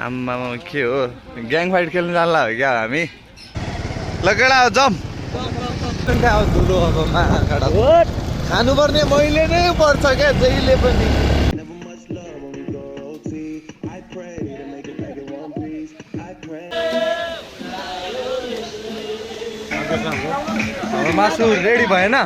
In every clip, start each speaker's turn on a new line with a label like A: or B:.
A: आम्मा के हो gang fight खेल्नु जान्ला हो क्या हामी ल केटा जम धुलो अब खानुपर्ने मैले नै पर्छ क्या जहिले पनि मासु रेडी भएन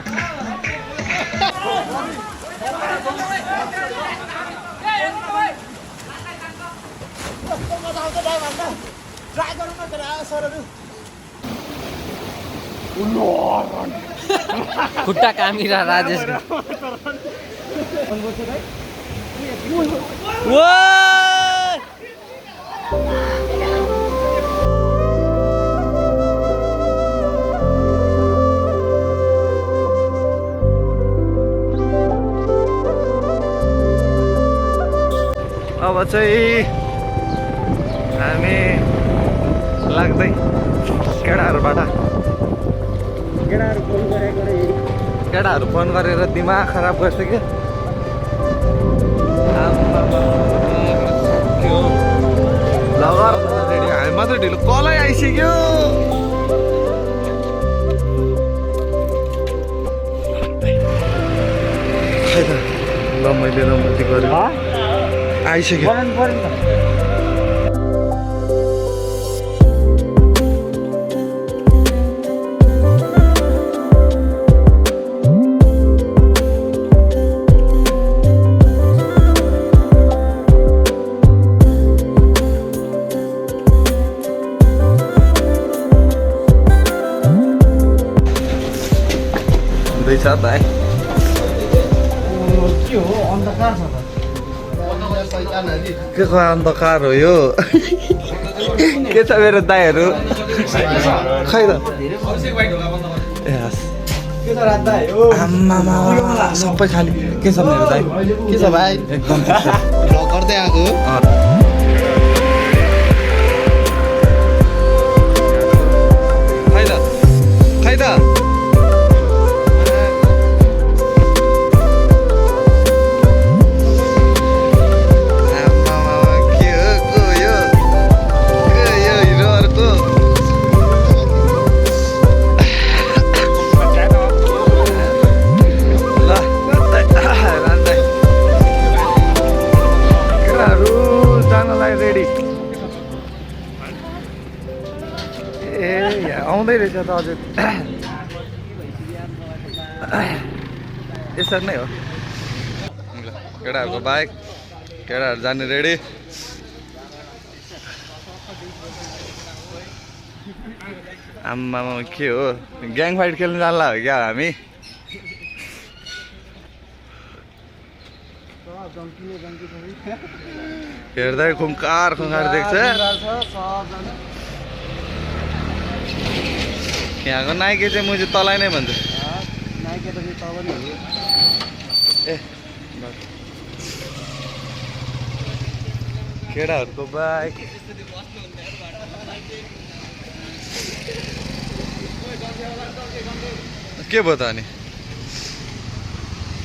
B: खुट्टा कामिरा राजेश
A: अब चाहिँ हामी लाग्दै केटाहरू फोन गरेर दिमाग खराब गर्छ क्या हामी मात्रै ढिलो कलै आइसक्यो ल मैले रमाइलो गरेँ आइसक्यो साथ भाइ
B: के हो अन्धकार छ
A: के को अन्धकार हो यो के छ मेरो दाइहरू खै त आम्मामा सबै खाली के छ मेरो दाइ के छ भाइ एकदम गर्दै आएको खै त आउँदै रहेछ त अझै यसरी नै हो केटाहरूको बाइक केटाहरू जाने रेडी आम्मामा के हो ग्याङ फाइट खेल्नु जान्ला हो क्या हामी हेर्दै खुङ्कार देख्छ यहाँको नाइके चाहिँ म चाहिँ तँलाई नै भन्छु ए केटाहरूको बाइक के भयो त अनि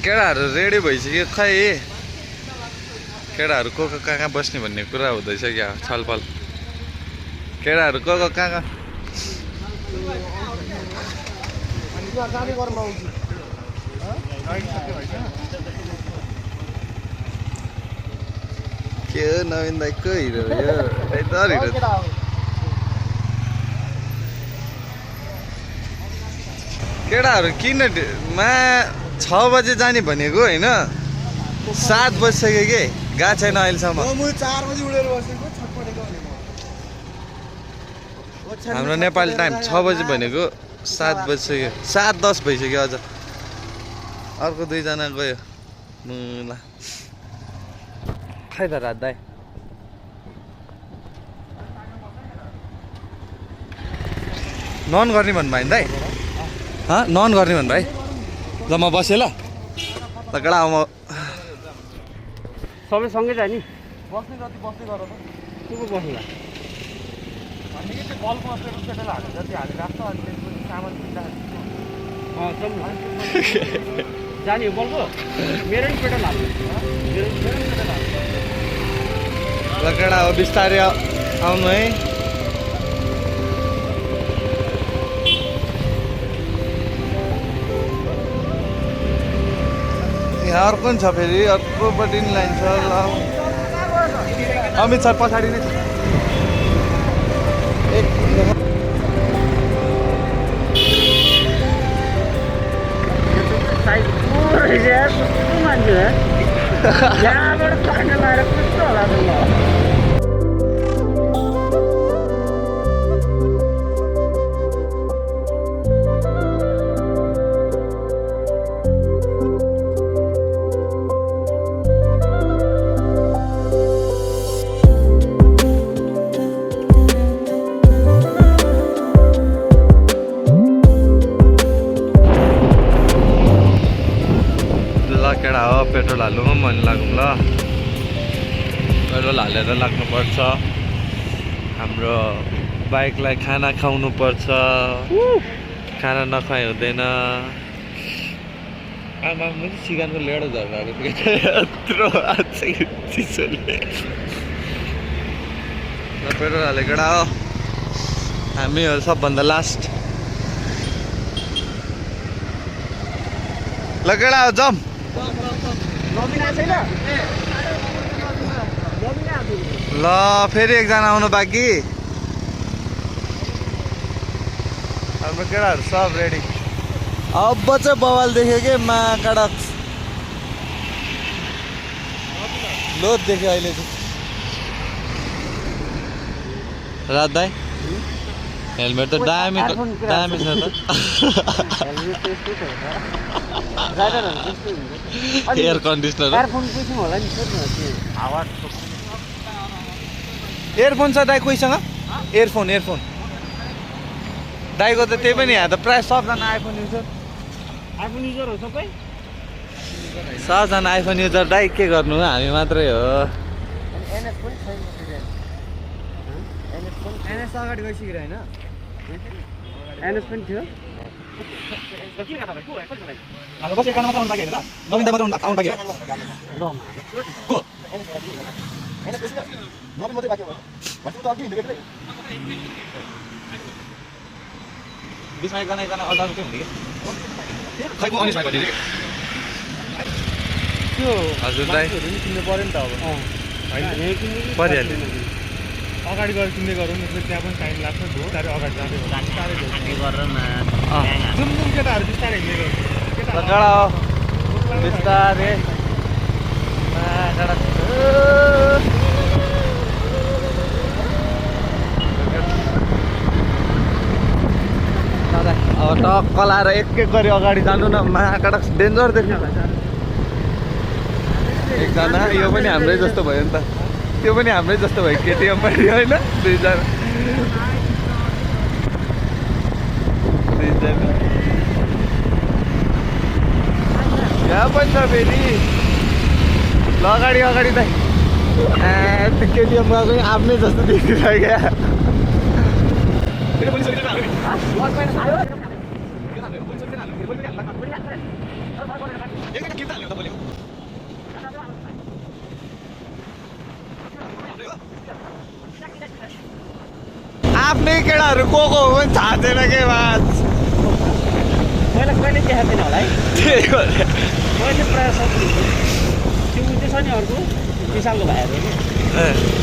A: केटाहरू रेडी भइसक्यो खै केटाहरू को कहाँ बस्ने भन्ने कुरा हुँदैछ क्या छलफल केटाहरू को कहाँ के हो नवीन दाइ को हिरो यो केटाहरू किन 6 बजे जाने भनेको होइन 7 बजिसक्यो के गएको छैन अहिलेसम्म हाम्रो नेपाली टाइम 6 बजे भनेको 7 बजिसक्यो 7:10 भइसक्यो अझ अर्को 2 जना गयो मुला खै त रात दाइ नन गर्ने भन्नु भाइ दाइ नन गर्ने भन्नु भाइ ल म बसेँ ल केटा म
B: सबै सँगै जाने
C: बस्ने जति बस्दै गर त
B: के पो बस्नुला
C: हामी के चाहिँ बल्बमा पेट्रोल हाल्नु जति हालेर राख्छ अनि त्यसपछि सामान
B: जाने बल्बो मेरो नि पेट्रोल हाल्नु मेरो पेट्रोल हाल्नु
A: केटा हो बिस्तारै आउनु है। यहाँ अर्को पनि छ फेरि अर्कोपट्टि नि लाइन छ ल। अमित सर पछाडि नै छ। केटा हो पेट्रोल हाल्नु पनि मन लागौँ ल। पेट्रोल हालेर लाग्नुपर्छ। हाम्रो बाइकलाई खाना खुवाउनु पर्छ। खाना नखुवाइ हुँदैन। आमा पनि चिकनको लेडो झर्काएको थियो यत्रो चिसोले। पेट्रोल हाले केटा हो हामी हो सबभन्दा लास्ट। ल केटा हो जम। ल फेरि एकजना आउनु बाँकी। हाम्रो केटाहरू सब रेडी। अब चाहिँ बवाल देख्यो कि मा कडक लोड देख्यो अहिले चाहिँ। रात दाइ हेलमेट त दामी दामी छ त। एयर कन्डिसनर एयरफोन छ दाइ कोहीसँग? एयरफोन दाइको त त्यही पनि यहाँ त प्रायः सबजना आइफोन युजर हो सबै। सबजना आइफोन युजर दाइ के गर्नु हामी मात्रै हो।
B: एनएस अगाडि गइसकेर होइन एनएस पनि थियो।
A: बिचमा एकजना अल्टाउनु चाहिँ हुने कि हजुर दाइ
C: किन्नु पऱ्यो नि त अब
A: परिहाल्यो।
C: अगाडि गएर किन्दै गरौँ न त्यहाँ पनि टाइम लाग्छ बिस्तारै अगाडि जाँदै जुम केटाहरू बिस्तारै हिँड्दै गरौँ।
A: बिस्तारै अब टक्क लाएर एक गरी अगाडि जानु न। महाकडक डेन्जर देख्नु। एकजना यो पनि हाम्रै जस्तो भयो नि त। त्यो पनि हाम्रै जस्तो भयो केटिएम पनि होइन। दुईजना यहाँ पनि छ फेरि। ल अगाडि दाइ त्यो केटिएम गएको आफ्नै जस्तो देखिरहेको आफ्नै केटाहरू को हो पनि थाहा छैन के बात।
B: मैले कहिले देखाएको थिएन होला है।
A: त्यही गरेँ
B: मैले प्रायः सब त्यो उयो छ नि अर्को विशालको भाइहरू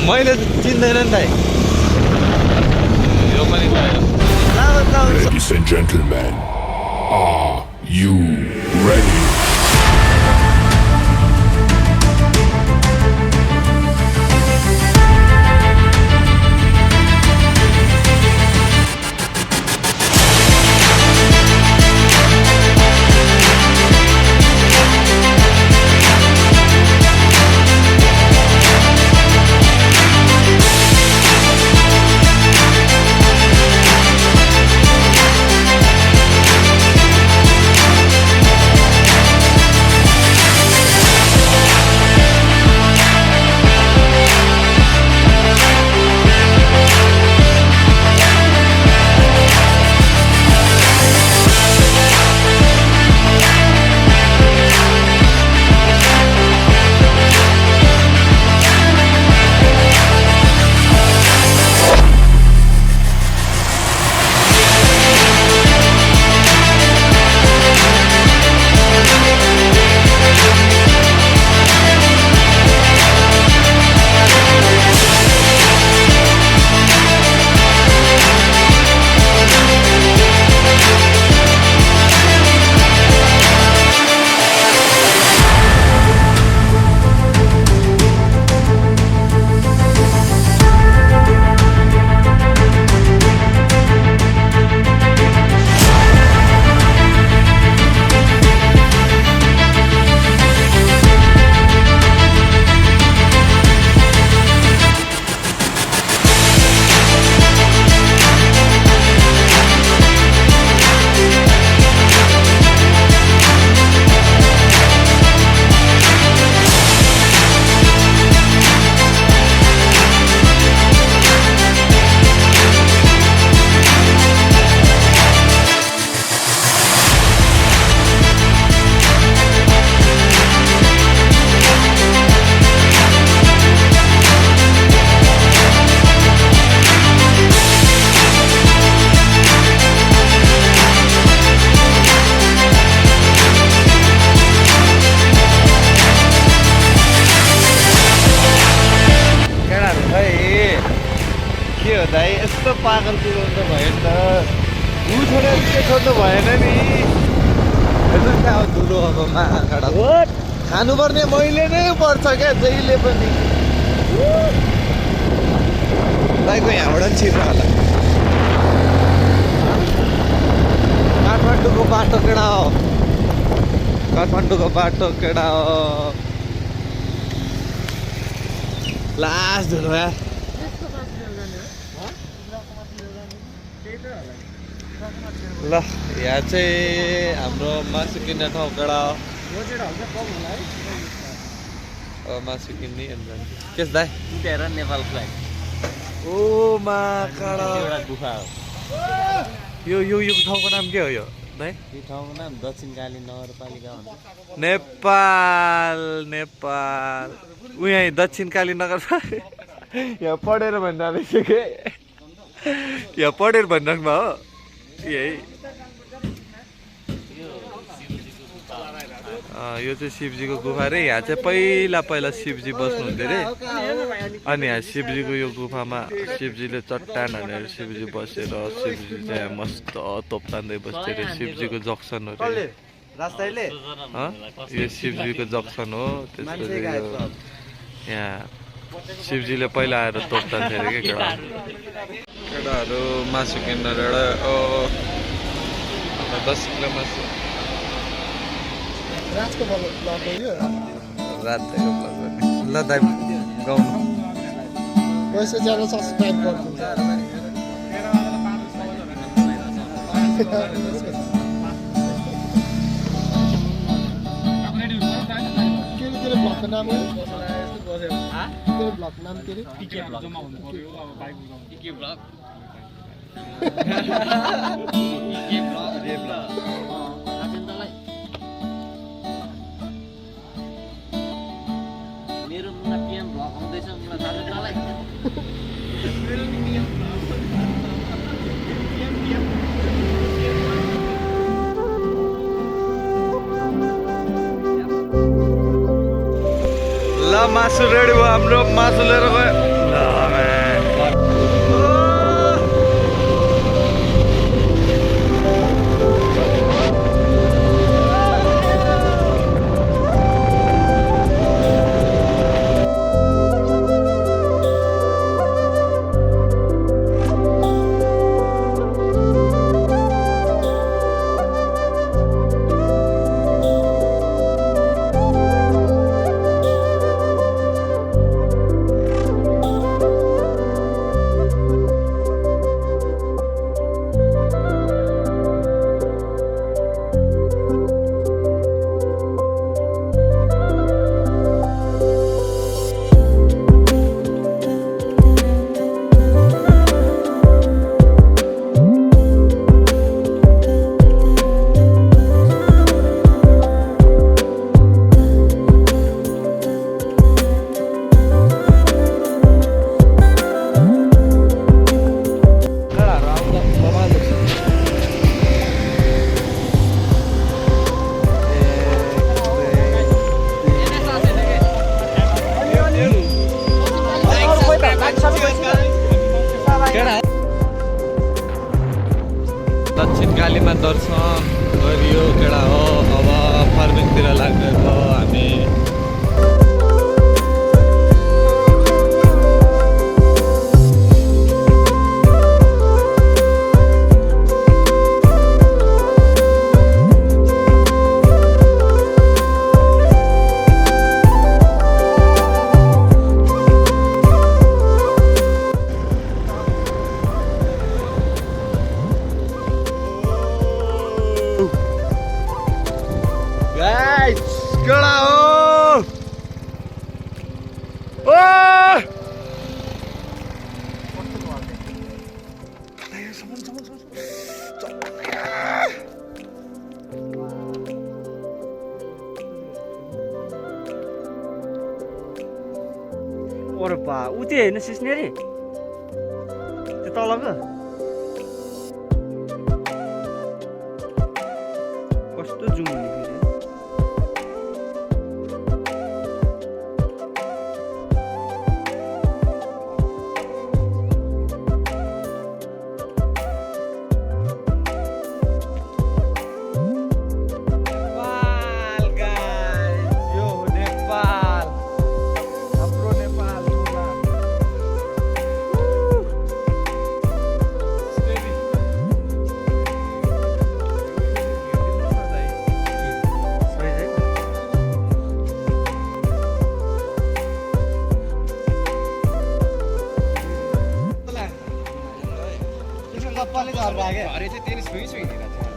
A: मैले चिन्दैन नि दाइ। यो पनि
D: Ladies and gentlemen, are you ready?
A: यस्तो पागल पुऱ्याउनु भएन त ऊ छोडेर के छोड्नु भएन नि हेर्नु न अब धुलो अब माखाडा खानुपर्ने मैले नै पर्छ क्या जहिले पनि तपाईँको यहाँबाट छिर्नु होला काठमाडौँको बाटो केडा हो काठमाडौँको बाटो केडा हो लास्ट धुलो यार ल यहाँ चाहिँ हाम्रो मासु किन्ने ठाउँ केडा हो मासु किन्ने केस दाइ
B: नेपाल फ्लाइट
A: ओ मा काडा
B: गुफा हो
A: यो ठाउँको नाम के हो यो दाइ
B: यो ठाउँको नाम दक्षिणकाली नगरपालिका भन्छ
A: नेपाल नेपाल ऊ यहाँ दक्षिणकाली नगर यहाँ पढेर भनिरहेको रहेछ के यहाँ पढेर भनिराख्नु हो यही यो चाहिँ शिवजीको गुफा रे यहाँ चाहिँ पहिला शिवजी बस्नुहुन्थ्यो रे अनि यहाँ शिवजीको यो गुफामा शिवजीले चट्टान हानेर शिवजी बसेर शिवजी चाहिँ यहाँ मस्त तोप तान्दै बस्थ्यो रे शिवजीको जक्सन हो रे यो शिवजीको जक्सन हो त्यसपछि यहाँ शिवजीले पहिला आएर तोप तान्थ्यो अरे क्या केटाहरू मासु किन्न एउटा 10 किलो मासु रातको ब्लग हो यो रातको ब्लग गर्ने ल दाइ गाउनु पैसा च्यानल सब्स्क्राइब गर्नुहुन्छ के ब्लगको नाम हो तेरो ब्लग नाम के रे पीके ब्लग जम्मा हुनु पर्यो अब बाइक पीके ब्लग पीके ब्लग रे ब्लग मेरो मुना पिएम ब्लग आउँदैछ मुना थाहा छ मलाई मेरो पिएम ब्लग ल मासु रेडी भयो हाम्रो मासु लिएर गयो दक्षिणकालीमा दर्शन गरियो केडा हो अब फार्मिङतिर लागेको हामी केडा हो
B: ओरे बा उति हैन सिस्ने रे त्यो तलको कस्तो जुम हुने
E: घरे चाहिँ त्यही सुई सुई हिँडेको थियो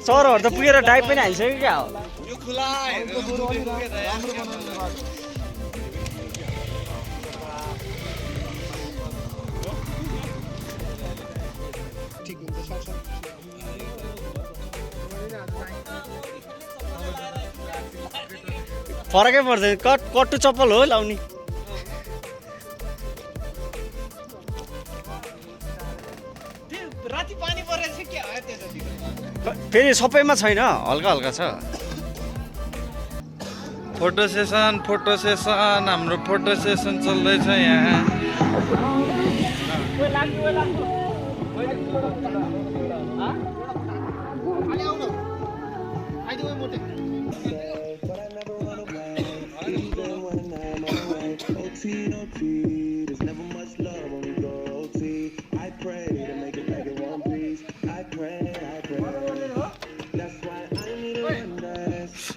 B: सरहरू त पुगेर डाइभ पनि हालिसक्यो क्या हो
E: यो खुला
B: फरकै पर्छ कट्टु चप्पल हो लाउने
E: राति पानी परेछ के हो त्यतातिर
B: फेरि सबैमा छैन हल्का हल्का छ
A: फोटो सेसन हाम्रो फोटो सेसन चल्दैछ यहाँ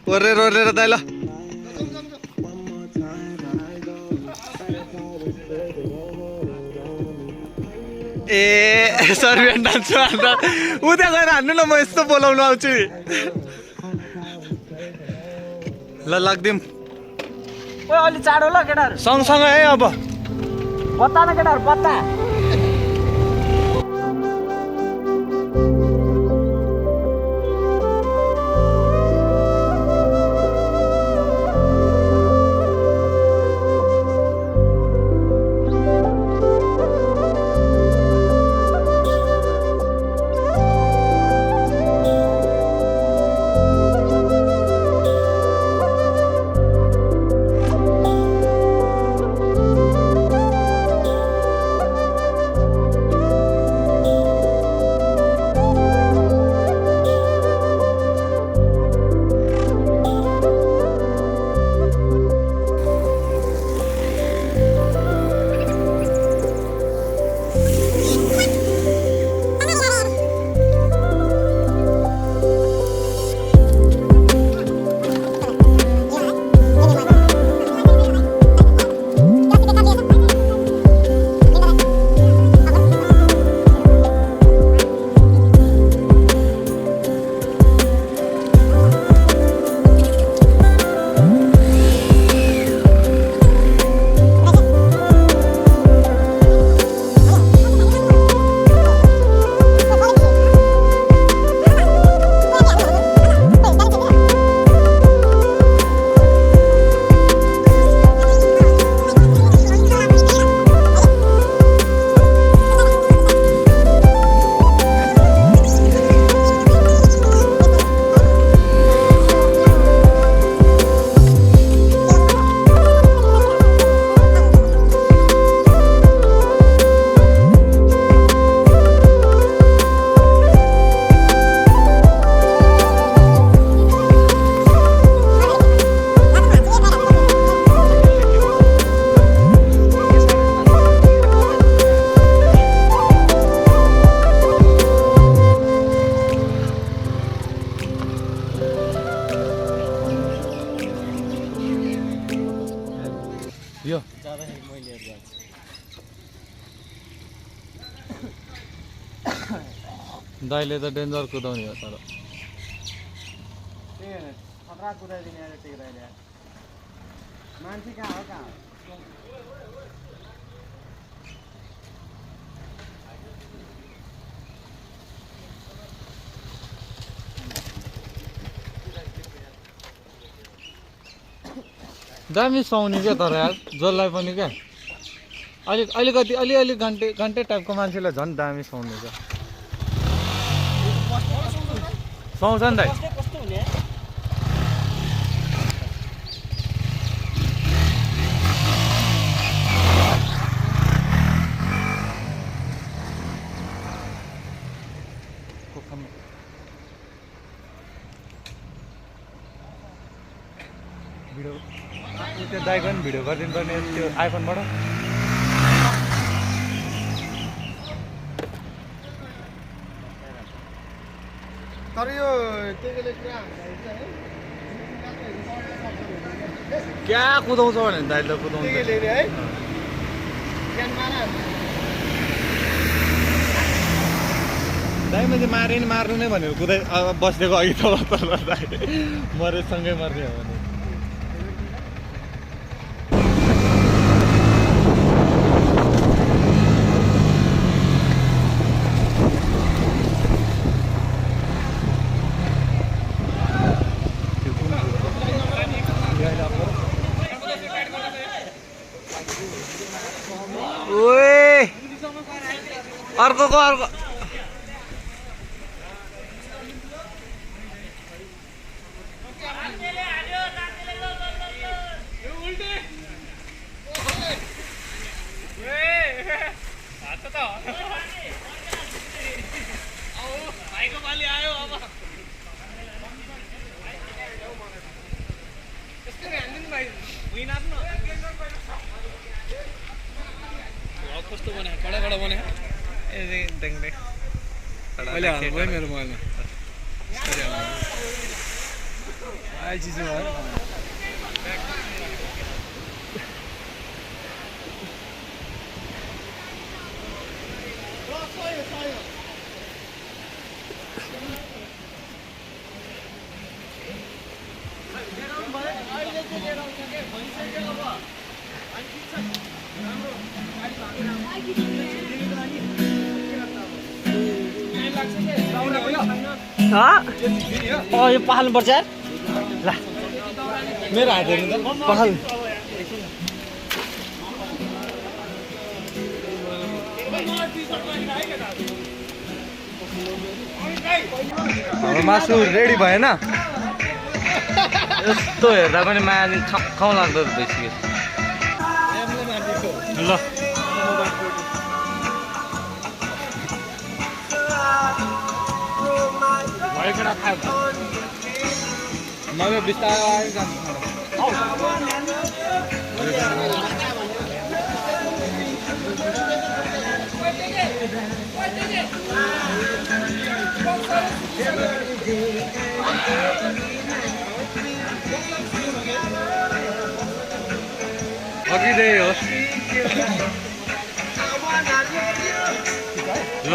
A: ओरेर ओरेर दाइ ल ए सर्बियन डान्स उता गएर हान्नु न म यस्तो बोलाउनु आउँछु ल लाग्दिम
B: अलि चाँडो ल केटाहरू
A: सँगसँगै है अब
B: बत्ता न केटाहरू बत्ता
A: यो दाइले त डेन्जर कुदाउने हो तर
E: खतरा कुदाइदिने अरे टेक्दाइले मान्छे कहाँ हो
A: दामी सुहाउने क्या तर यार जसलाई पनि क्या अलिकति अलि घन्टे टाइपको मान्छेलाई झन् दामी सुहाउने क्या सुहाउँछ नि दाइ
C: भिडियो त्यो दाइको पनि भिडियो गरिदिनु पर्ने त्यो आइफोनबाट
E: तर यो त्यसले पुरा
C: क्या कुदाउँछ भने दाइले कुदाउँछ
E: है
C: दाइ मैले मारे नि मार्नु नै भनेर कुदाइ बसिदिएको अघि तल दाइ मरेसँगै मर्ने हो भने
A: अर्को
B: कस्तो बने कडा बने
C: मैले हाल्नु भयो मेरो मोबाइलमा
B: यो पखाल्नुपर्छ यार ल
C: मेरो हात हेर्नु त
B: पखाल
A: हाम्रो मासु रेडी भएन यस्तो हेर्दा पनि माया खाउँ लाग्दो भइसक्यो
C: ल मैले बिस्तारै
A: अघि त्यही हो ल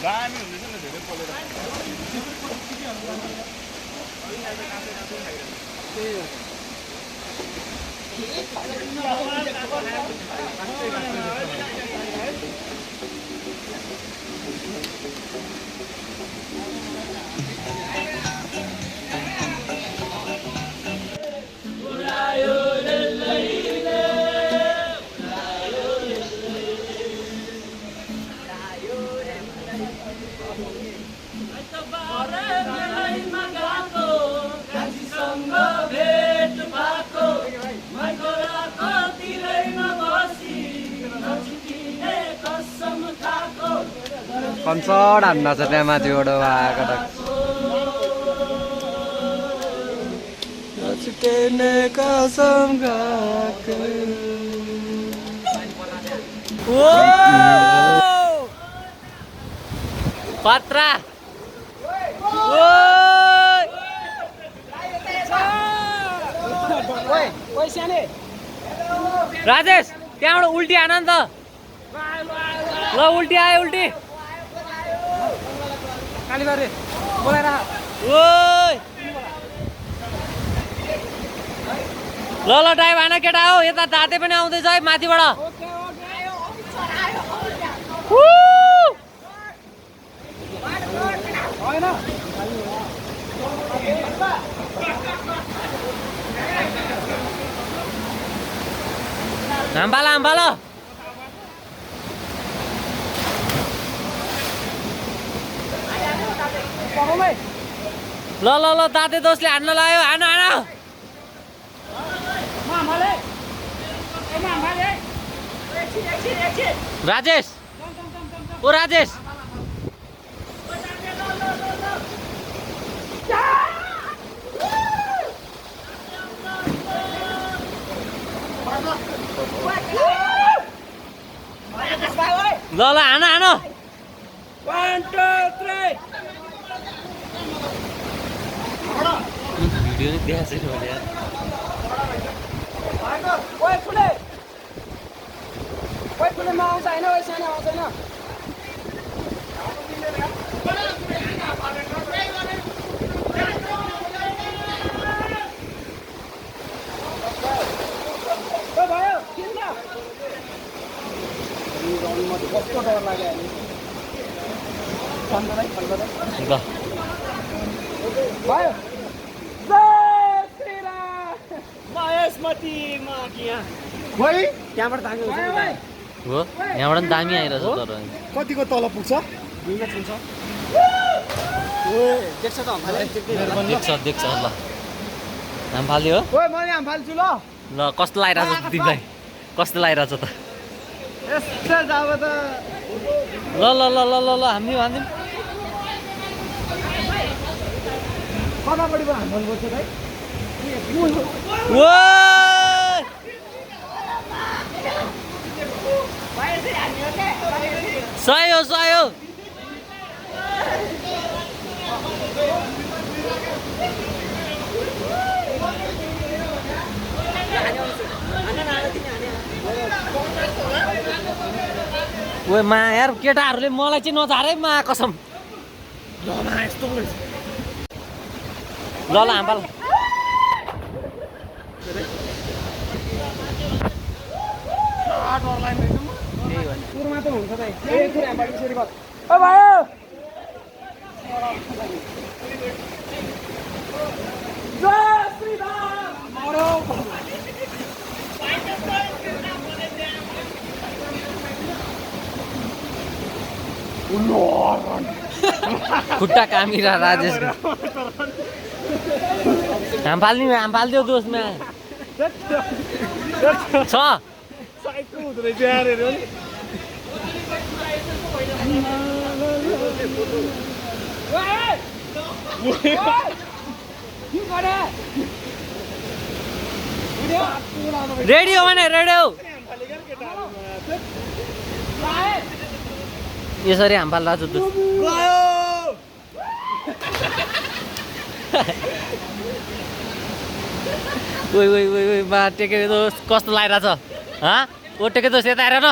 C: दामी हुँदैछ नि धेरै पलेर
E: कन्सर्ट हान्न छ त्यहाँ माथिबाट आएको
B: पत्रा राजेश त्यहाँबाट उल्टी आन नि त ल उल्टी आयो उल्टी कालीबारी बोलाएर ओइ ल ल ड्राइभ आएन केटा हो यता ताते पनि आउँदैछ है माथिबाट हाम्बाला हाम्बाला ल ल ल दाते दोषले हान्न लाग्यो हान हान राजेश ओ राजेश ल ल हान हान
E: 1 2 3
B: भिडियो नि देखाएको छैन मैले यार
E: ओए फुले म आउँछ होइन ओए सानो आउँछ होइन ओ भयो किन कस्तो डर लाग्यो
B: ल
E: भयो जय श्रीराम महेशमती मागिया भाइ त्यहाँबाट ताग्यो
B: हो यहाँबाट पनि दामी आइरहेछ तर
C: कतिको तल पुग्छ
E: देख्छ त
B: देख्छ ल हाम फाल्यो हो
E: ओए मैले हाम फाल्छु ल
B: ल कस्तो लागिरहेछ तिमीलाई कस्तो लागिरहेछ त
E: यस्तो जाब त
B: ल ल ल ल ल ल हामी हान्दिउँ
E: कतापट्टि हाम फाल्नुपर्छ भाइ
B: ओ सही हो ओए मा यार केटाहरूले मलाई चाहिँ नझार है मा कसम ल हाम्फाल
E: कुरमा त हुन्छ भाइ ए कुरा हाम फाल्छु ओ भयो जय श्रीराम मरो
B: खुट्टा कामिरा राजेश हाम फालिदियो दोस्तमा छ रेडी हो भने रेडी हो यसरी हाम फाल राजु ओइ मा टेके कस्तो लागिरहेछ हाँ ओ टेके दोस्त यता आएर न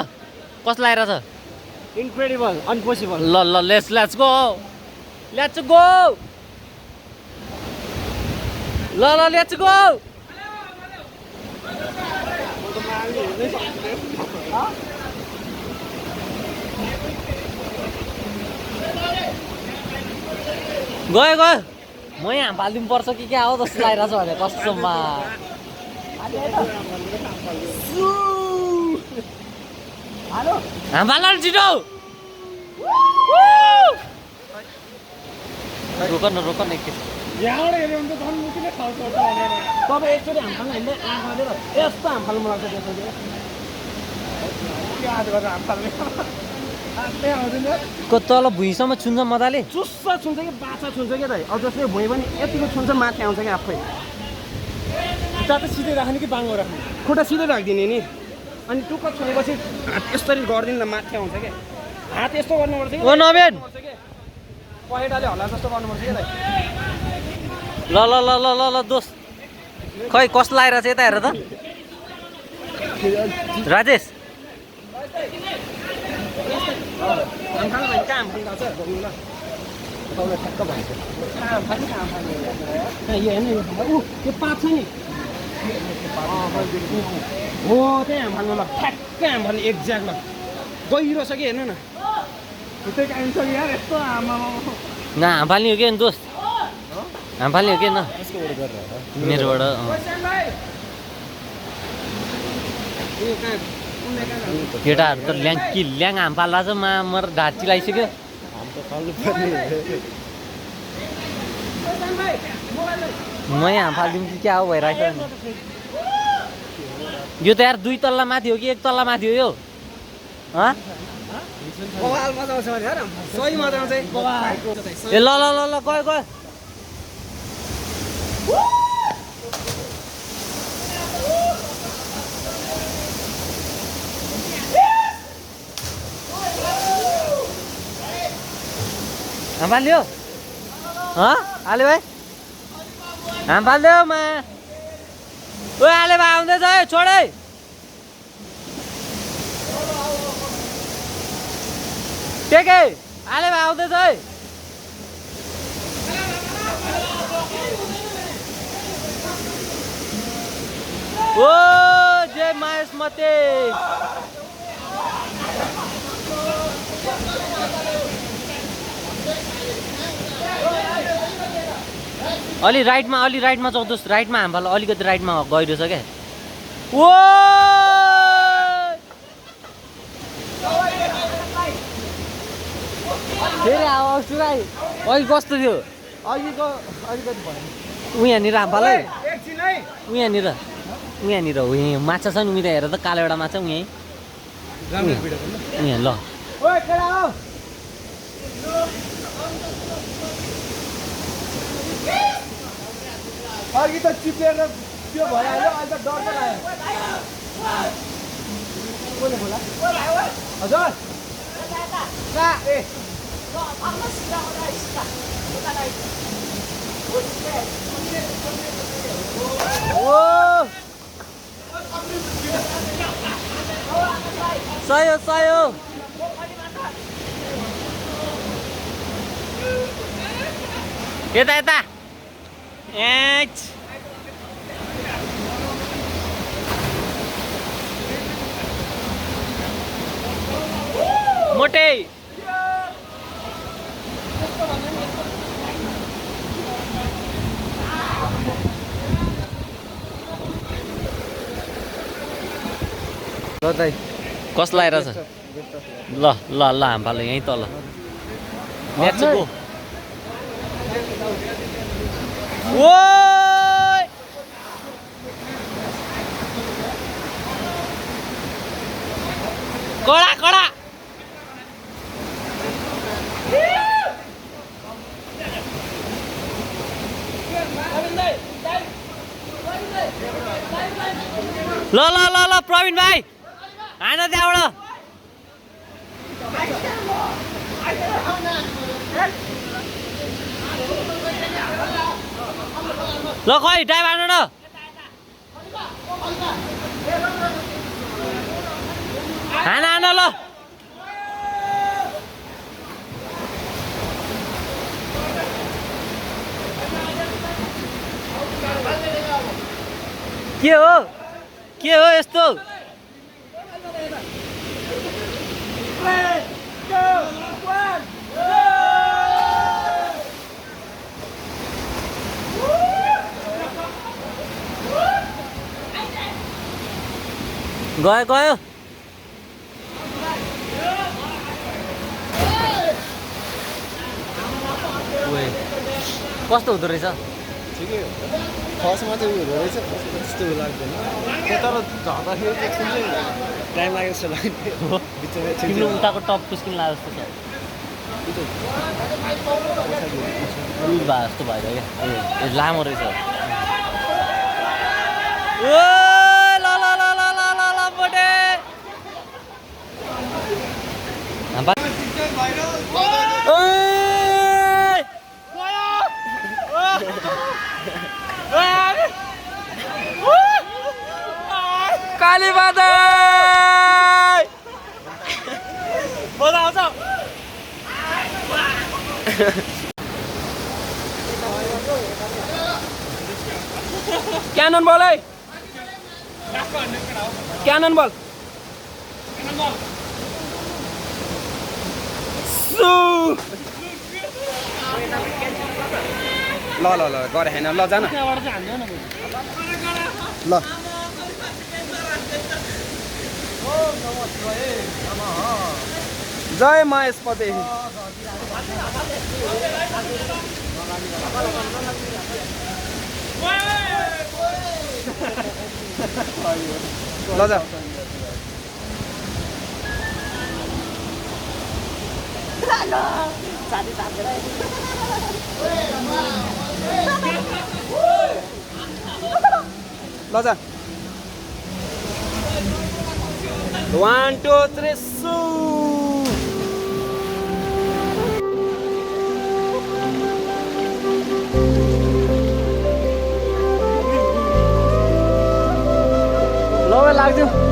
B: कस्तो लागिरहेछ
E: इन्क्रेडिबल अनपोसिबल
B: ल ल लेट्स गो ल लेट्स गो गयो म यहाँ हालिदिनु पर्छ कि क्या हो जस्तो लागिरहेछ भने कस्तोमा हाम्फाल छिटो रोक न एकछिन
E: यहाँबाट हेऱ्यो भने त झन् मुखिने खाउँछ तपाईँ एकचोटि हाम फाल्नु हिँड्दै आँखा हालेर यस्तो हाम फाल्नु मन लाग्छ त्यसपछि याद गरेर हाम फाल्ने हातै आउँदैन
B: को तल भुइँसम्म छुन्छ मजाले
E: चुस्स छुन्छ कि बाछा छुन्छ क्या त अब जस्तै भुइँ पनि यतिको छुन्छ माथि आउँछ क्या आफै खुट्टा त सिधै राख्ने कि बाङ्गो राख्ने खुट्टा सिधै राखिदिने नि अनि टुक्क छुनेपछि हात यसरी गरिदिनु न माथि आउँछ क्या हात यस्तो गर्नुपर्छ कि
B: ओ नवेन
E: पहेटाले हल्ला जस्तो गर्नुपर्छ क्या
B: ल दोस्त खै कस्तो लागिरहेछ यता हेर त राजेश
E: हाम फाल्नु भने कहाँ हाम फाल्नु छ घुम्नु ल तपाईँलाई ठ्याक्क भन्छ हाम फाल्नु कहाँ फाल्नु यो हेर्नु यो पात छ नि हो त्यही हाम फाल्नु ल ठ्याक्कै हाम फाल्नु एक्ज्याक्ट ल गहिरो छ कि हेर्नु न खुट्टै काइन्छ कि यार यस्तो आमा
B: न हाम फाल्ने हो कि दोस्त हाम फाल्ने हो कि न मेरोबाट केटाहरू त ल्याङ हाम फाल्दा छ मर ढाँची लगाइसक्यो मै हाम फालिदिउँ कि क्या हो भइरहेको छ यो त यार 2 तल्ला माथि हो कि 1 तल्ला माथि हो यो
E: बवाल मजा आउँछ भने हेर सही मजा आउँछ
B: ए ल ल ल ल गयो गयो हाम्फाल्यो आले भाइ हाम्फाल्यो मा ओ आले भाइ आउँदैछ है छोडै के आले भाइ आउँदैछ है ओ जय माहेशमती अलि राइटमा चौधोस् राइटमा हाम्फाल अलिकति राइटमा गइरहेछ क्या ओ फेरि आवाज सुनाइ अघि कस्तो थियो
E: अघिको अलिकति भयो
B: उहाँनिर हाम्फाल है
E: एकछिन है
B: उहाँनिर हो माछा छ नि उहाँ हेर त कालो एउटा माछा उहाँ ल
E: ओए केडा हो अघि त चिप्लेर त्यो भइहाल्यो अहिले त डर पो लाग्यो कसले खोला हजुर ए
B: ओ सयो यता मोटे कसलाई आइरहेछ ल हाम्फाल यहीँ तल नेचुको ओ कडा ल प्रवीण भाइ हान त्यहाँबाट ल खै ड्राइभ हान न हान ल के हो यस्तो गयो कस्तो हुँदो रहेछ
E: ठिकै हो फर्स्टमा चाहिँ उयो रहेछ फर्स्टमा त्यस्तो लाग्दैन तर झर्दाखेरि चाहिँ एकछिन चाहिँ टाइम लाग्यो जस्तो लाग्यो
B: तिम्रो उताको टप पुस्किन लाग्यो जस्तो छ रुल भए जस्तो भएर क्या लामो रहेछ ओ ल बोटे काली बादल आउँछ
E: क्यानन बल है क्यानन बल ल गरे होइन ल जान ल जय माहेशपति ल जा ल जा 1 2 3 सु ल लाग्थ्यो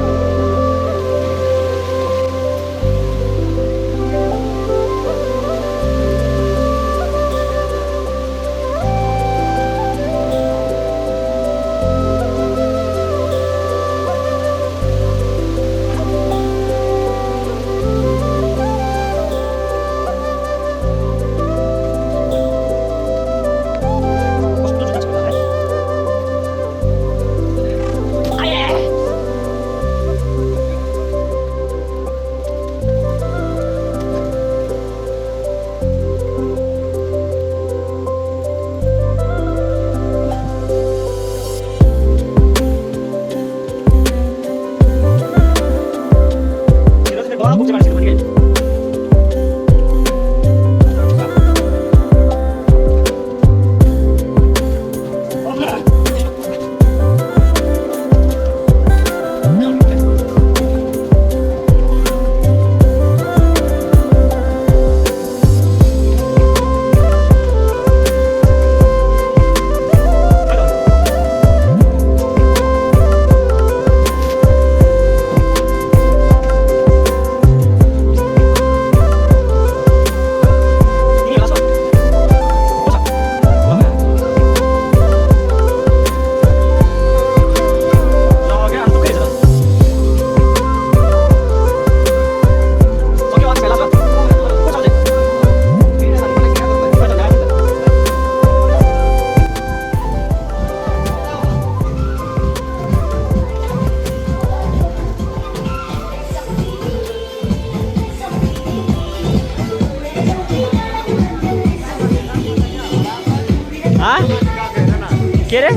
E: के रे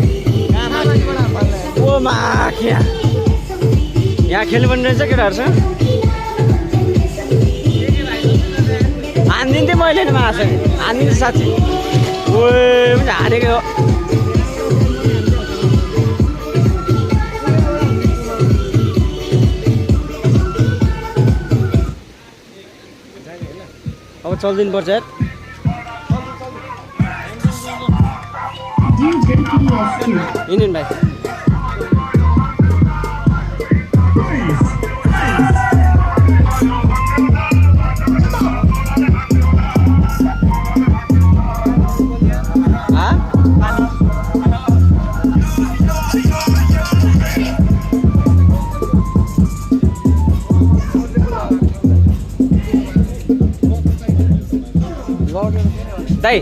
E: ओ माखिया यहाँ खेल्नु पर्ने रहेछ केटाहरूसँग हानिदिन्थेँ मैले नि माछा हानिदिन्थेँ साथी ओ पनि हारेको हो अब चल्दिनु पर्छ यार Indian भाइ दाइ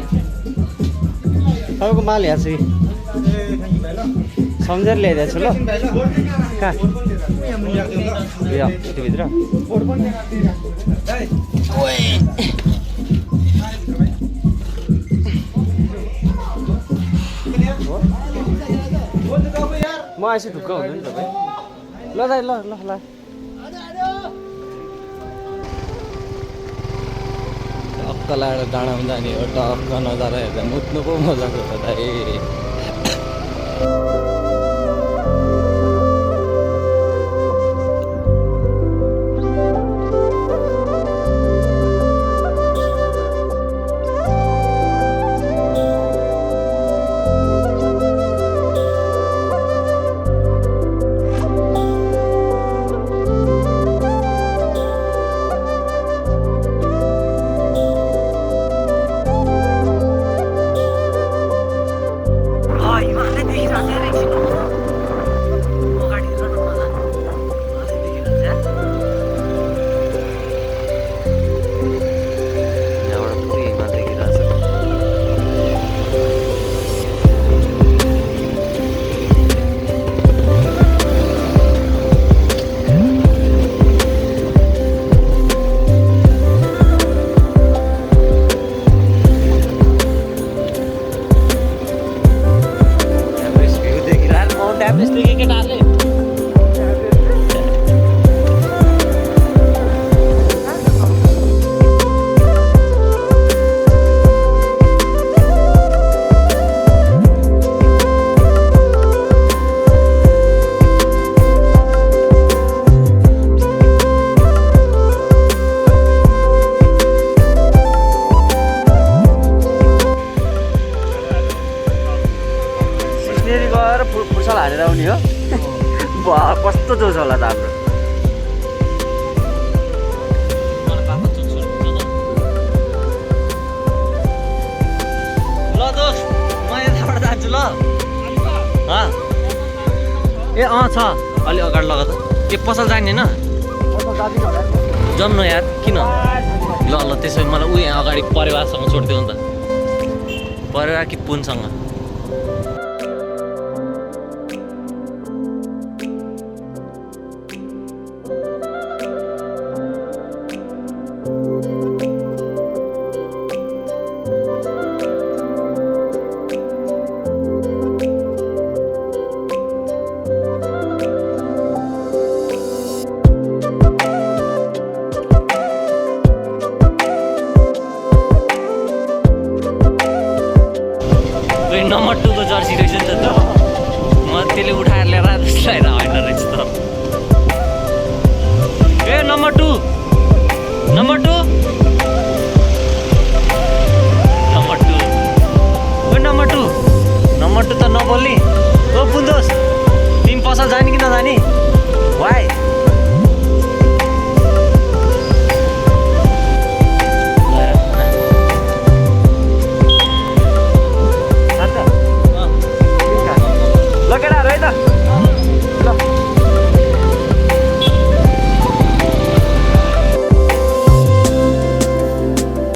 E: तपाईँको माल हेर्छु कि सम्झेर ल्याइदिएको छु ल कहाँ त्योभित्र म आएछु ढुक्क हुनु नि तपाईँ ल दाइ ल ल ल अक्क लाएर डाँडामा जाने एउटा अक्क नजारा हेर्दा मुत्नु पो मजाको छ दाइ
B: छ होला त हाम्रो ल दोस्त म यताबाट जान्छु ल ए छ अलि अगाडि लगा त के पसल जाने न जम्नु यार किन ल त्यसो मलाई यहाँ अगाडि परिवारसँग छोडिदियो नि त परिवार कि पुनसँग